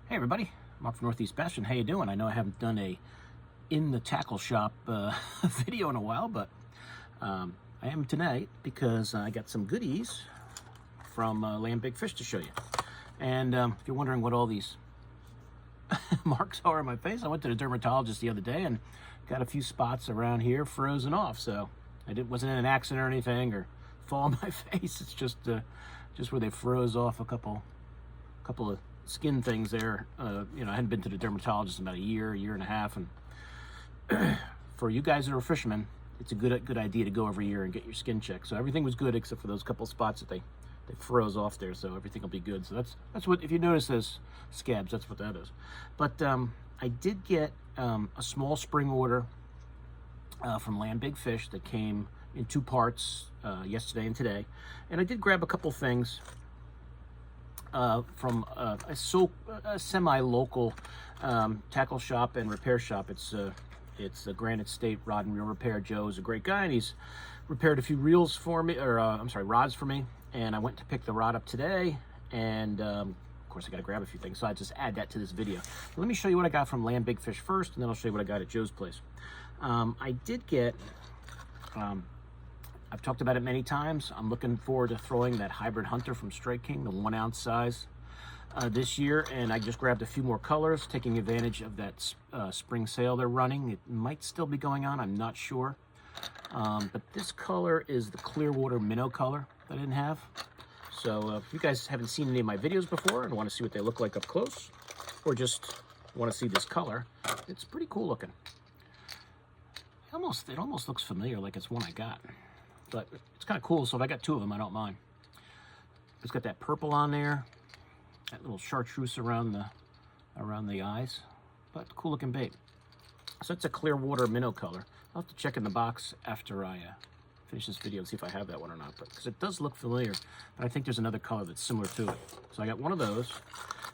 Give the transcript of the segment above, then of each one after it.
Hey everybody, Mark from Northeast Bass, and how you doing? I know I haven't done a in the tackle shop video in a while, but I am tonight because I got some goodies from LandBigFish to show you. And if you're wondering what all these marks are on my face, I went to the dermatologist the other day and got a few spots around here frozen off. So I wasn't in an accident or anything or fall on my face. It's just where they froze off a couple of skin things there. You know, I hadn't been to the dermatologist in about a year and a half, and for you guys that are fishermen, it's a good idea to go every year and get your skin checked. So everything was good except for those couple spots that they froze off there, so everything will be good. So that's what, if you notice those scabs, that's what that is. But I did get a small spring order from LandBigFish that came in 2 parts yesterday and today, and I did grab a couple things from a semi-local tackle shop and repair shop. It's a Granite State Rod and Reel Repair. Joe is a great guy, and he's repaired a few reels for me, or rods for me. And I went to pick the rod up today, and of course I got to grab a few things, so I just add that to this video. But let me show you what I got from LandBigFish first, and then I'll show you what I got at Joe's place. I did get, I've talked about it many times. I'm looking forward to throwing that hybrid hunter from Strike King, the 1 ounce size, this year. And I just grabbed a few more colors, taking advantage of that spring sale they're running. It might still be going on, I'm not sure. But this color is the Clearwater Minnow color that I didn't have. So if you guys haven't seen any of my videos before and want to see what they look like up close, or just want to see this color, it's pretty cool looking. It almost looks familiar, like it's one I got. But it's kind of cool, so if I got 2 of them, I don't mind. It's got that purple on there, that little chartreuse around the eyes, but cool looking bait. So it's a Clearwater Minnow color. I'll have to check in the box after I finish this video and see if I have that one or not, because it does look familiar, but I think there's another color that's similar to it. So I got one of those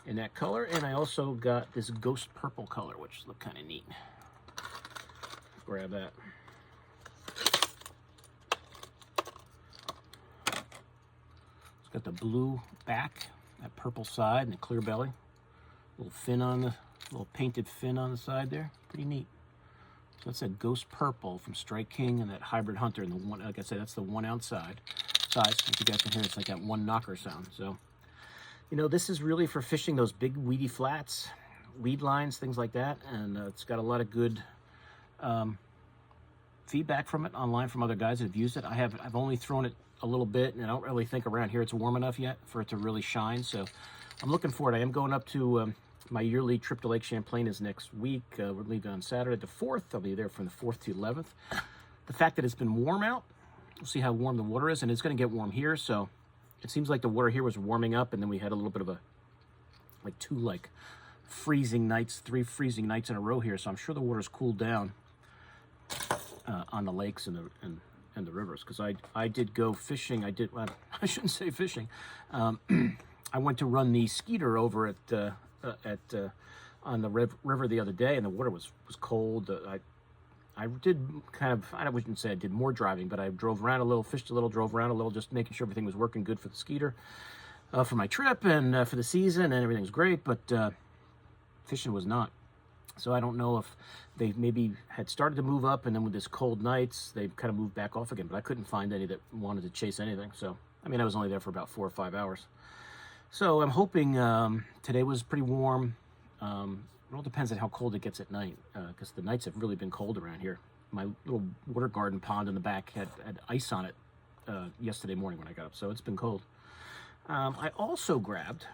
in that color, and I also got this ghost purple color, which look kind of neat. Grab that. Got the blue back, that purple side, and the clear belly. Little painted fin on the side there. Pretty neat. So that's a ghost purple from Strike King and that hybrid hunter. And the one, like I said, that's the 1 ounce size. If you guys can hear, it's like that one knocker sound. So, you know, this is really for fishing those big weedy flats, weed lines, things like that. And it's got a lot of good feedback from it online from other guys that have used it. I've only thrown it a little bit, and I don't really think around here it's warm enough yet for it to really shine. So I'm looking forward. I am going up to my yearly trip to Lake Champlain is next week. We're leaving on Saturday the 4th. I'll be there from the 4th to 11th. The fact that it's been warm out, we'll see how warm the water is, and it's going to get warm here. So it seems like the water here was warming up, and then we had a little bit of two freezing nights, 3 freezing nights in a row here. So I'm sure the water's cooled down on the lakes and the rivers, because I did go fishing. Well, I shouldn't say fishing. I went to run the skeeter over on the river the other day, and the water was cold. I did I wouldn't say I did more driving, but I drove around a little, fished a little, drove around a little, just making sure everything was working good for the skeeter, for my trip and for the season, and everything's great. But fishing was not. So I don't know if they maybe had started to move up, and then with this cold nights, they've kind of moved back off again. But I couldn't find any that wanted to chase anything. So, I mean, I was only there for about 4 or 5 hours. So I'm hoping today was pretty warm. It all depends on how cold it gets at night, because the nights have really been cold around here. My little water garden pond in the back had ice on it yesterday morning when I got up, so it's been cold. I also grabbed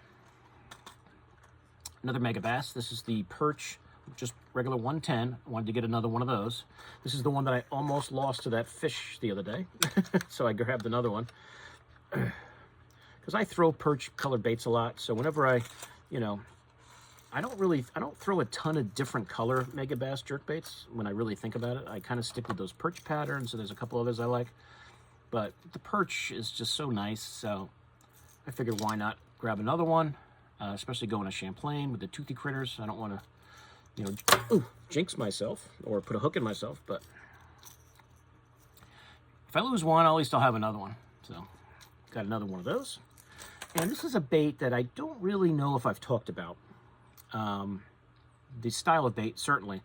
another Megabass. This is the perch, just regular 110. I wanted to get another one of those. This is the one that I almost lost to that fish the other day. So I grabbed another one. Because I throw perch colored baits a lot. So whenever I don't throw a ton of different color Megabass jerk baits when I really think about it. I kind of stick with those perch patterns, and there's a couple others I like. But the perch is just so nice. So I figured why not grab another one, especially going to Champlain with the toothy critters. I don't want to, jinx myself or put a hook in myself, but if I lose one, at least I'll have another one. So got another one of those. And this is a bait that I don't really know if I've talked about The style of bait, certainly,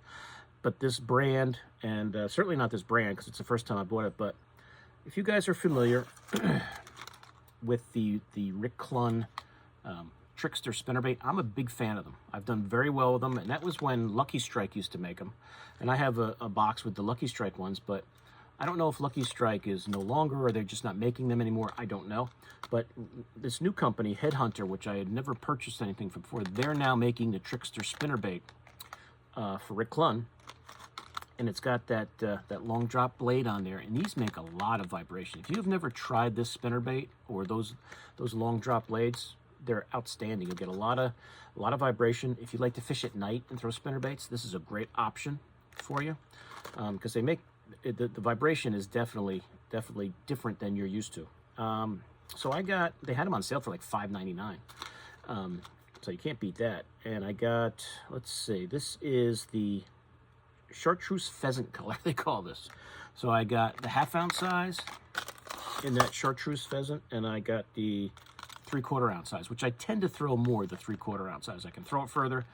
but this brand, and certainly not this brand because it's the first time I bought it, but if you guys are familiar with the Rick Clunn Trickster spinnerbait, I'm a big fan of them. I've done very well with them, and that was when Lucky Strike used to make them. And I have a box with the Lucky Strike ones, but I don't know if Lucky Strike is no longer or they're just not making them anymore. I don't know. But this new company, Headhunter, which I had never purchased anything from before, they're now making the Trickster spinnerbait for Rick Clunn. And it's got that long drop blade on there, and these make a lot of vibration. If you've never tried this spinnerbait or those long drop blades, they're outstanding. You'll get a lot of vibration. If you like to fish at night and throw spinnerbaits, this is a great option for you because they make the vibration is definitely different than you're used to. So they had them on sale for like $5.99. So you can't beat that. And I got, let's see, this is the chartreuse pheasant color, they call this. So I got the 1/2 ounce size in that chartreuse pheasant, and I got the 3/4 ounce size, which I tend to throw more the 3/4 ounce size. I can throw it further,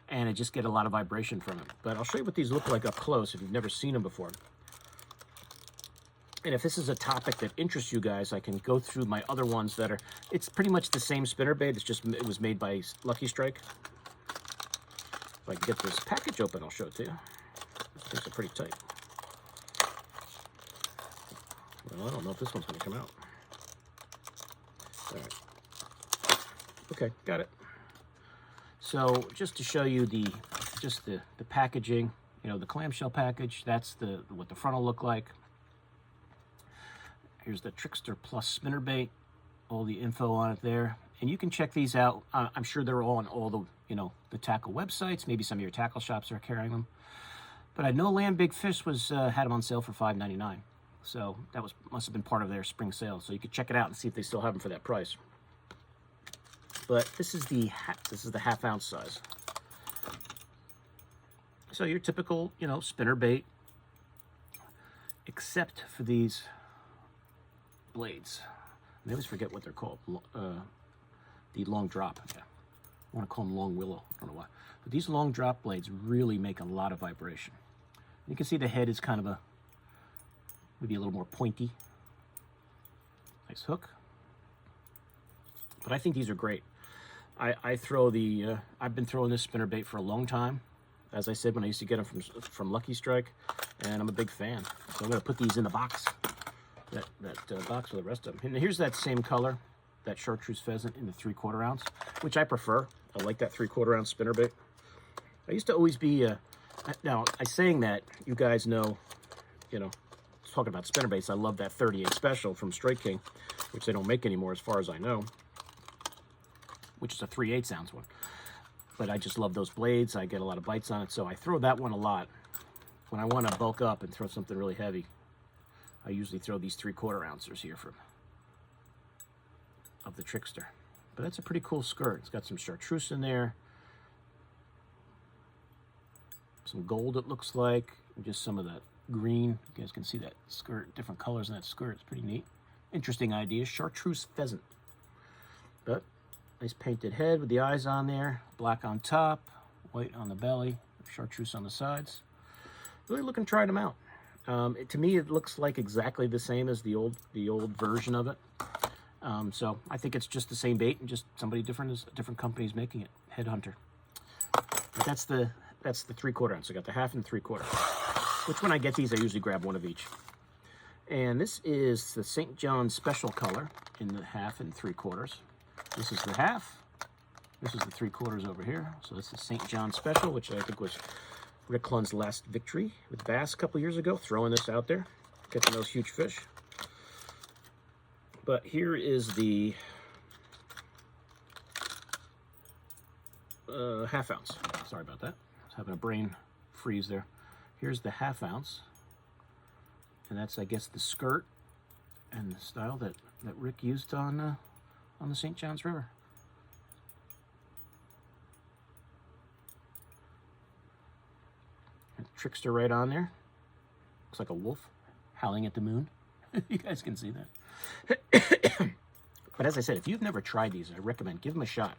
and I just get a lot of vibration from it. But I'll show you what these look like up close if you've never seen them before. And if this is a topic that interests you guys, I can go through my other ones that are, it's pretty much the same spinnerbait. It's just, it was made by Lucky Strike. If I can get this package open, I'll show it to you. These are pretty tight. Well, I don't know if this one's going to come out. All right. Okay, got it. So just to show you the packaging, you know, the clamshell package, that's what the front will look like. Here's the Trickster Plus spinnerbait, all the info on it there. And you can check these out. I'm sure they're all on all the, you know, the tackle websites. Maybe some of your tackle shops are carrying them. But I know LandBigFish had them on sale for $5.99. So that must have been part of their spring sale. So you could check it out and see if they still have them for that price. But this is the 1/2 ounce size. So your typical, you know, spinnerbait, except for these blades. I always forget what they're called. The long drop. Yeah. I want to call them long willow. I don't know why. But these long drop blades really make a lot of vibration. You can see the head is kind of maybe a little more pointy. Nice hook. But I think these are great. I've been throwing this spinnerbait for a long time. As I said, when I used to get them from Lucky Strike, and I'm a big fan. So I'm going to put these in the box, that box with the rest of them. And here's that same color, that chartreuse pheasant in the 3/4 ounce, which I prefer. I like that 3/4 ounce spinnerbait. I used to always be, now, saying that, you guys know, you know, talking about spinnerbaits, I love that 38 Special from Strike King, which they don't make anymore as far as I know, which is a 3/8 ounce one. But I just love those blades. I get a lot of bites on it, so I throw that one a lot. When I want to bulk up and throw something really heavy, I usually throw these 3/4 ounces here of the Trickster. But that's a pretty cool skirt. It's got some chartreuse in there, some gold it looks like, just some of that green. You guys can see that skirt, different colors in that skirt. It's pretty neat. Interesting idea. Chartreuse pheasant. But nice painted head with the eyes on there, black on top, white on the belly, chartreuse on the sides. Really looking to try them out. To me, it looks like exactly the same as the old version of it. So I think it's just the same bait and just somebody different, different companies making it. Headhunter. But that's the 3/4 ounce. I got the 1/2 and 3/4. Which when I get these, I usually grab one of each. And this is the St. John Special color in the 1/2 and 3/4. This is the 1/2. This is the 3/4 over here. So this is St. John Special, which I think was Rick Clunn's last victory with bass a couple years ago, throwing this out there, catching those huge fish. But here is the 1/2 ounce. Sorry about that. I was having a brain freeze there. Here's the 1/2 ounce. And that's, I guess, the skirt and the style that Rick used on the St. Johns River. And Trickster right on there. Looks like a wolf howling at the moon. You guys can see that. But as I said, if you've never tried these, I recommend give them a shot.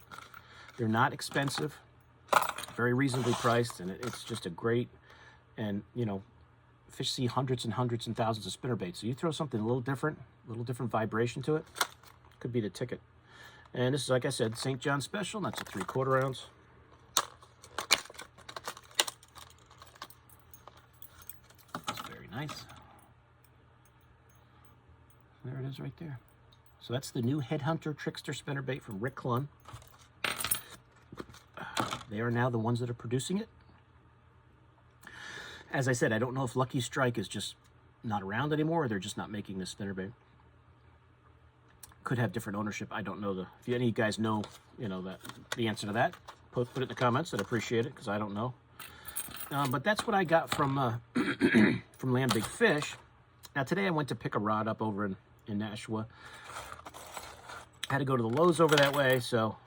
They're not expensive. very reasonably priced, and it's just a great, and you know, fish see hundreds and hundreds and thousands of spinnerbait. So you throw something a little different vibration to it, could be the ticket. And this is, like I said, St. John Special, and that's a 3/4 ounce. That's very nice. There it is right there. So that's the new Headhunter Trickster spinnerbait from Rick Clunn. They are now the ones that are producing it. As I said, I don't know if Lucky Strike is just not around anymore, or they're just not making this spinnerbait. Could have different ownership. I don't know. If any of you guys know, you know, the answer to that, put it in the comments. I'd appreciate it, because I don't know. But that's what I got from from LandBigFish. Now today I went to pick a rod up over in Nashua. I had to go to the Lowe's over that way, so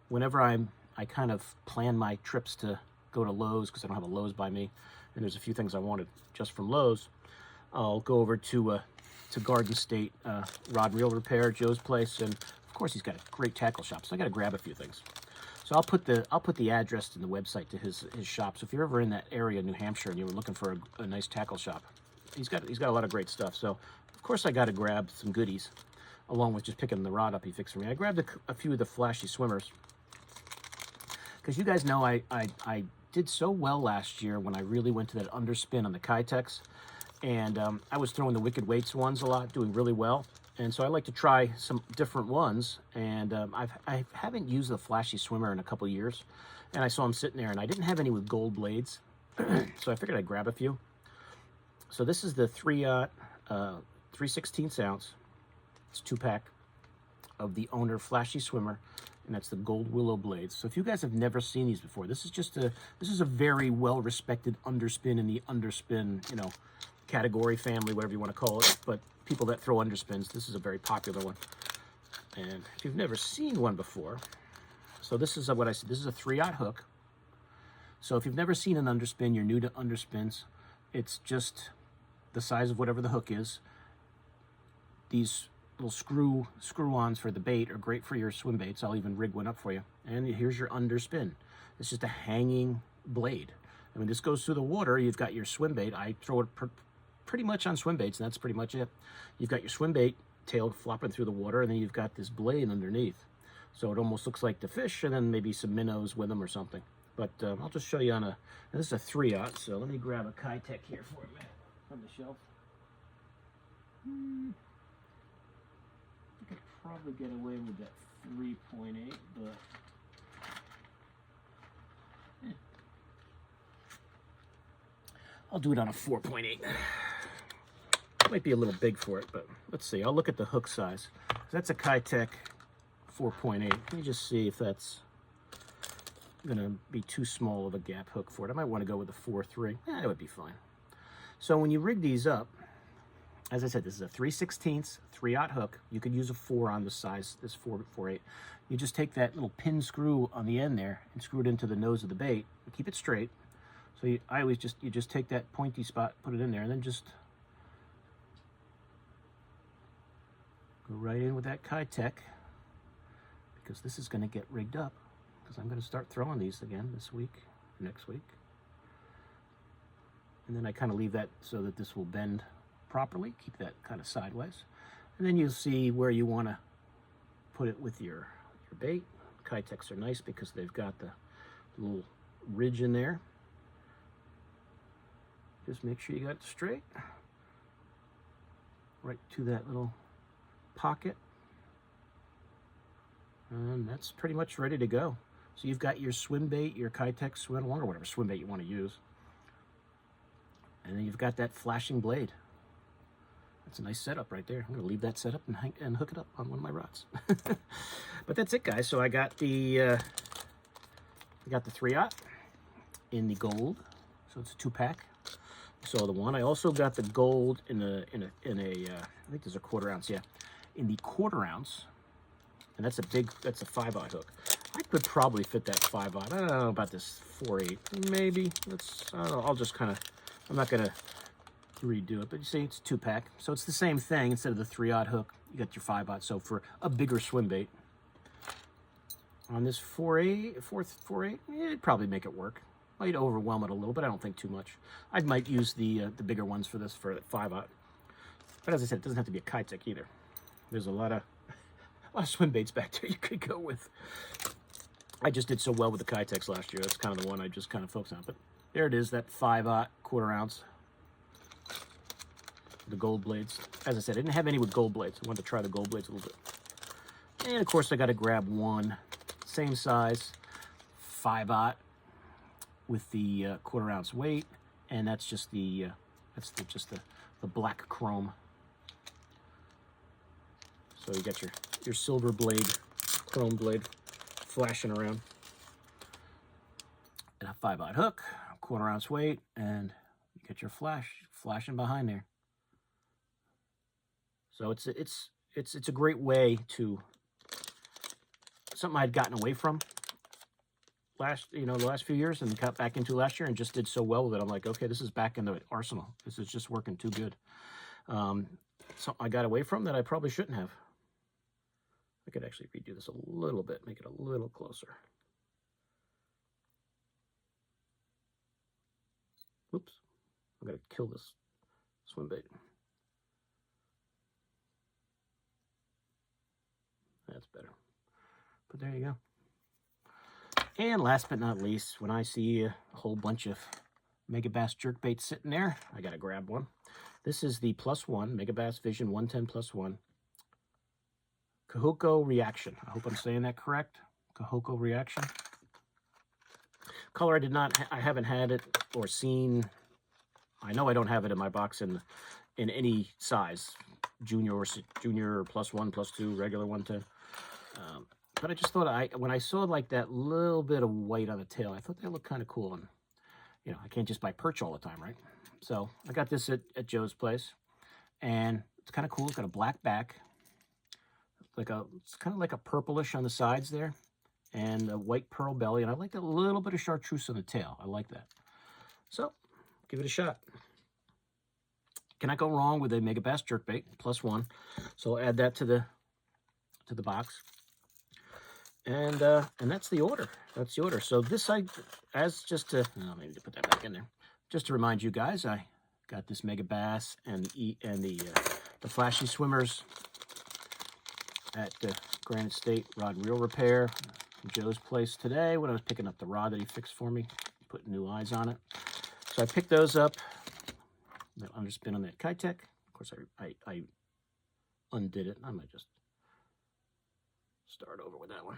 whenever I kind of plan my trips to go to Lowe's, because I don't have a Lowe's by me, and there's a few things I wanted just from Lowe's, I'll go over to Garden State Rod and Reel Repair, Joe's place, and of course he's got a great tackle shop, so I got to grab a few things. So I'll put the address in the website to his shop. So if you're ever in that area, New Hampshire, and you were looking for a nice tackle shop, he's got a lot of great stuff. So of course I got to grab some goodies, along with just picking the rod up he fixed for me. I grabbed a few of the flashy swimmers, because you guys know I did so well last year when I really went to that underspin on the Kitex, and I was throwing the Wicked Weights ones a lot, doing really well. And so I like to try some different ones, and I haven't used the flashy swimmer in a couple years, and I saw them sitting there, and I didn't have any with gold blades, so I figured I'd grab a few. So this is the 3/16 ounce. It's 2-pack of the Owner Flashy Swimmer, and that's the gold willow blades. So if you guys have never seen these before, this is a very well-respected underspin in the underspin, you know, category, family, whatever you want to call it. But people that throw underspins, this is a very popular one. And if you've never seen one before, so this is what I said. This is a 3/0 hook. So if you've never seen an underspin, you're new to underspins. It's just the size of whatever the hook is. These little screw-ons for the bait are great for your swim baits. I'll even rig one up for you. And here's your underspin. It's just a hanging blade. I mean, this goes through the water. You've got your swim bait. I throw it pretty much on swim baits, and that's pretty much it. You've got your swim bait tail flopping through the water, and then you've got this blade underneath. So it almost looks like the fish, and then maybe some minnows with them or something. But I'll just show you on this is a 3/0, so let me grab a Kitech here for a minute from the shelf. I could probably get away with that 3.8, but I'll do it on a 4.8. Might be a little big for it, but let's see. I'll look at the hook size. That's a Kitech 4.8. Let me just see if that's gonna be too small of a gap hook for it. I might want to go with a 4.3. That would be fine. So when you rig these up, as I said, this is a 3/16 3/0 hook. You could use a 4 on the size, this 4.8. You just take that little pin screw on the end there and screw it into the nose of the bait and keep it straight. So you just take that pointy spot, put it in there, and then just go right in with that Kitech, because this is going to get rigged up, because I'm going to start throwing these again this week, next week. And then I kind of leave that so that this will bend properly, keep that kind of sideways. And then you'll see where you want to put it with your bait. Kitechs are nice because they've got the little ridge in there. Just make sure you got it straight, right to that little pocket. And that's pretty much ready to go. So you've got your swim bait, your Kitech swim along, or whatever swim bait you want to use. And then you've got that flashing blade. That's a nice setup right there. I'm gonna leave that set up and hook it up on one of my rods. But that's it, guys. So I got the 3/0 in the gold. So it's a 2-pack. So the one, I also got the gold in a I think there's a 1/4 ounce, yeah, in the 1/4 ounce, and that's a 5/0 hook. I could probably fit that 5/0. I don't know about this 4.8, maybe. I don't know, I'll just kind of, I'm not gonna redo it, but you see, it's a 2-pack, so it's the same thing. Instead of the 3/0 hook, you got your 5/0. So for a bigger swim bait, on this 4.8, it'd probably make it work. Might overwhelm it a little bit. I don't think too much. I might use the bigger ones for this, for 5/0. But as I said, it doesn't have to be a Kitech either. There's a lot of swim baits back there you could go with. I just did so well with the Kitechs last year. That's kind of the one I just kind of focused on. But there it is, that 5/0 1/4 ounce. The gold blades. As I said, I didn't have any with gold blades. I wanted to try the gold blades a little bit. And of course, I got to grab one, same size, 5/0 with the 1/4 ounce weight, and that's just the the black chrome. So you got your silver blade, chrome blade, flashing around, and a 5/0 hook, 1/4 ounce weight, and you get your flashing behind there. So it's a great way to, something I'd gotten away from the last few years and got back into last year and just did so well with it. I'm like, okay, this is back in the arsenal. This is just working too good. Something I got away from that I probably shouldn't have. I could actually redo this a little bit, make it a little closer. Oops, I'm gonna kill this swim bait. That's better. But there you go. And last but not least, when I see a whole bunch of Megabass jerkbaits sitting there, I gotta grab one. This is the +1 Megabass Vision 110 +1 Kahoko Reaction. I hope I'm saying that correct. Kahoko Reaction. Color I haven't had it or seen. I know I don't have it in my box in any size, junior or +1, +2, regular 110. But I just thought when I saw like that little bit of white on the tail, I thought that looked kind of cool. And I can't just buy perch all the time, right? So I got this at Joe's place, and it's kind of cool. It's got a black back, it's kind of like a purplish on the sides there, and a white pearl belly. And I like that little bit of chartreuse on the tail. I like that. So give it a shot. Cannot go wrong with a Megabass jerkbait +1. So I'll add that to the box. And that's the order. That's the order. So this maybe to put that back in there, just to remind you guys, I got this Megabass and the Flashy Swimmers at Granite State Rod and Reel Repair from Joe's place today when I was picking up the rod that he fixed for me, putting new eyes on it. So I picked those up. The underspin on that Kitech. Of course, I undid it. I might just start over with that one.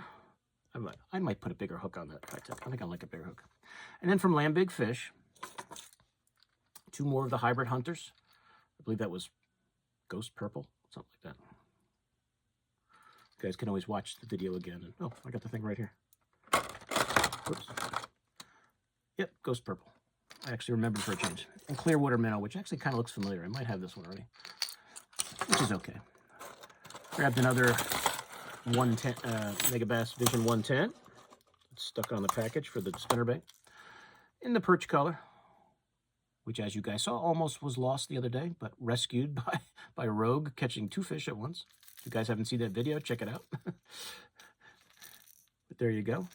I might put a bigger hook on that Kitech. I think I like a bigger hook. And then from LandBigFish, 2 more of the hybrid hunters. I believe that was Ghost Purple, something like that. You guys can always watch the video again. And, oh, I got the thing right here. Whoops. Yep, Ghost Purple. I actually remembered for a change. And Clearwater Minnow, which actually kind of looks familiar. I might have this one already, which is okay. Grabbed another 110 Megabass Vision 110. It's stuck on the package for the spinnerbait in the perch color, which, as you guys saw, almost was lost the other day, but rescued by a rogue catching 2 fish at once. If you guys haven't seen that video, check it out. But there you go.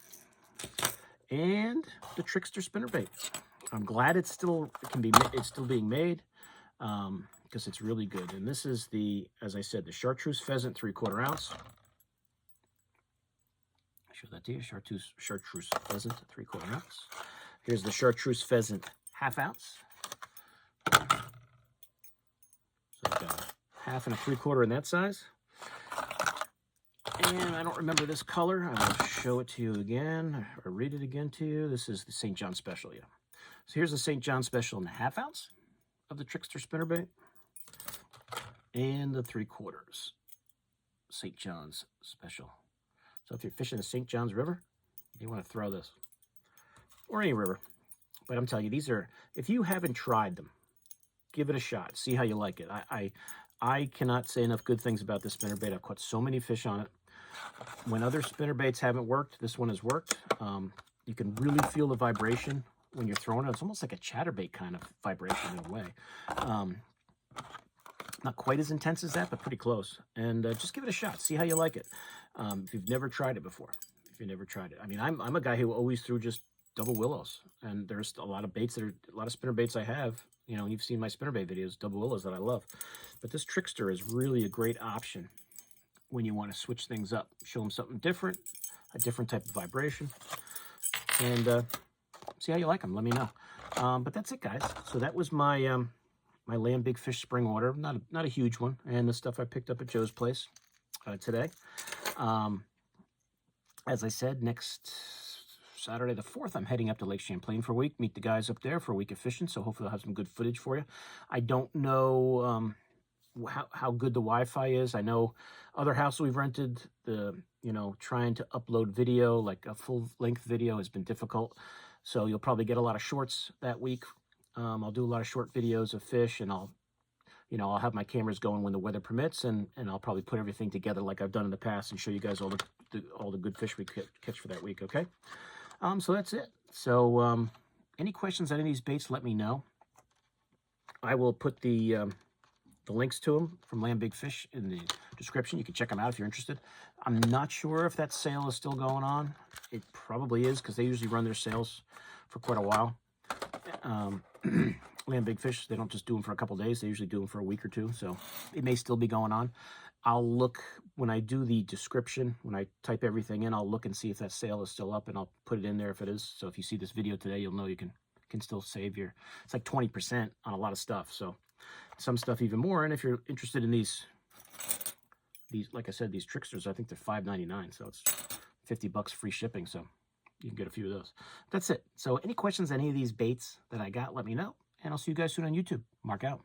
And the Trickster spinnerbait. I'm glad it's still being made, because it's really good. And this is as I said, the Chartreuse Pheasant 3/4 ounce. I'll show that to you. Chartreuse Pheasant 3/4 ounce. Here's the Chartreuse Pheasant 1/2 ounce. So I've got a 1/2 and a 3/4 in that size. And I don't remember this color. I will show it to you again, or read it again to you. This is the St. John Special, yeah. So here's the St. John Special in the 1/2 ounce of the Trickster spinnerbait, and the 3/4 St. John's Special. So if you're fishing the St. John's River, you want to throw this, or any river. But I'm telling you, these are, if you haven't tried them, give it a shot. See how you like it. I cannot say enough good things about this spinnerbait. I've caught so many fish on it. When other spinnerbaits haven't worked, this one has worked. You can really feel the vibration when you're throwing it. It's almost like a chatterbait kind of vibration in a way. Not quite as intense as that, but pretty close. And just give it a shot. See how you like it. If you've never tried it before. if you never tried it. I mean, I'm a guy who always threw just double willows, and there's a lot of baits a lot of spinner baits I have. You know, you've seen my spinnerbait videos, double willows that I love. But this trickster is really a great option when you want to switch things up, show them something different, a different type of vibration, and see how you like them. Let me know. But that's it, guys. So that was my my LandBigFish spring order. Not a huge one, and the stuff I picked up at Joe's place today. As I said, next Saturday the 4th, I'm heading up to Lake Champlain for a week, meet the guys up there for a week of fishing, so hopefully I'll have some good footage for you. I don't know how good the Wi-Fi is. I know other houses we've rented, trying to upload video, like a full-length video, has been difficult, so you'll probably get a lot of shorts that week. I'll do a lot of short videos of fish, and I'll have my cameras going when the weather permits, and I'll probably put everything together like I've done in the past and show you guys all the good fish we catch for that week, okay? So that's it. So any questions on any of these baits, let me know. I will put the links to them from LandBigFish in the description. You can check them out if you're interested. I'm not sure if that sale is still going on. It probably is, because they usually run their sales for quite a while. LandBigFish, they don't just do them for a couple days. They usually do them for a week or two, so it may still be going on. I'll look when I do the description, when I type everything in, I'll look and see if that sale is still up, and I'll put it in there if it is. So if you see this video today, you'll know you can still save it's like 20% on a lot of stuff. So some stuff even more. And if you're interested in these, like I said, these tricksters, I think they're $5.99. So it's $50 free shipping. So you can get a few of those. That's it. So any questions on any of these baits that I got, let me know. And I'll see you guys soon on YouTube. Mark out.